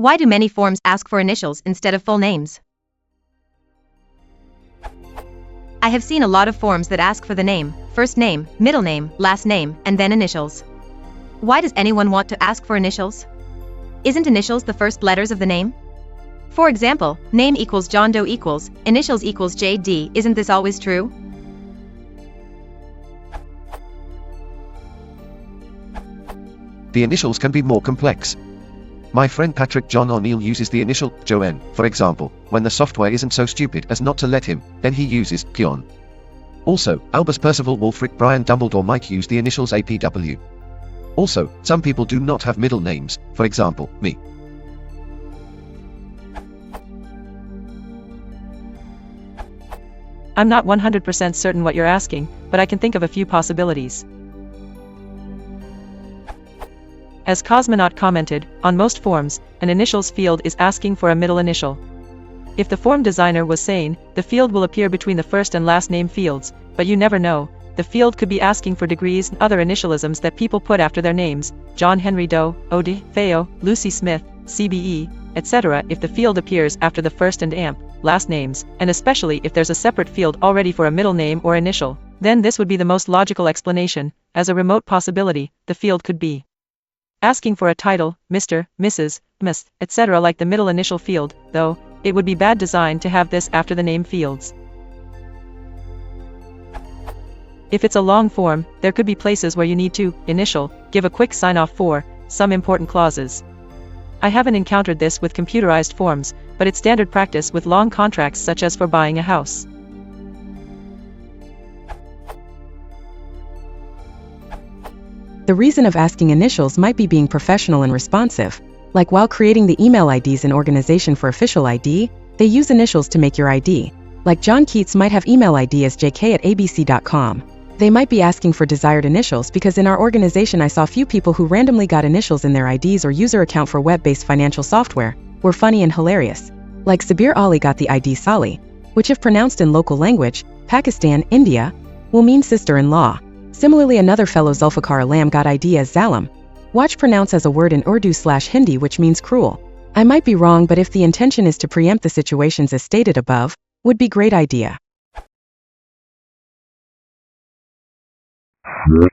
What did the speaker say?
Why do many forms ask for initials instead of full names? I have seen a lot of forms that ask for the name, first name, middle name, last name, and then initials. Why does anyone want to ask for initials? Isn't initials the first letters of the name? For example, name equals John Doe equals, initials equals JD. Isn't this always true? The initials can be more complex. My friend Patrick John O'Neill uses the initial PJO'N, for example, when the software isn't so stupid as not to let him, then he uses PJO'N. Also, Albus Percival Wulfric Brian Dumbledore might use the initials APW. Also, some people do not have middle names, for example, me. I'm not 100% certain what you're asking, but I can think of a few possibilities. As Cosmonaut commented, on most forms, an initials field is asking for a middle initial. If the form designer was sane, the field will appear between the first and last name fields, but you never know. The field could be asking for degrees and other initialisms that people put after their names, John Henry Doe, Odie, Theo, Lucy Smith, CBE, etc. If the field appears after the first and amp, last names, and especially if there's a separate field already for a middle name or initial, then this would be the most logical explanation. As a remote possibility, the field could be asking for a title, Mr., Mrs., Miss, etc. like the middle initial field, though, it would be bad design to have this after the name fields. If it's a long form, there could be places where you need to initial, give a quick sign-off for some important clauses. I haven't encountered this with computerized forms, but it's standard practice with long contracts such as for buying a house. The reason of asking initials might be being professional and responsive. Like while creating the email IDs in organization for official ID, they use initials to make your ID. Like John Keats might have email ID as jk@abc.com. They might be asking for desired initials because in our organization I saw few people who randomly got initials in their IDs or user account for web-based financial software, were funny and hilarious. Like Sabir Ali got the ID Sali, which if pronounced in local language, Pakistan, India, will mean sister-in-law. Similarly, another fellow Zulfikar Alam got ID as Zalim. Watch pronounce as a word in Urdu/Hindi which means cruel. I might be wrong, but if the intention is to preempt the situations as stated above, would be great idea. What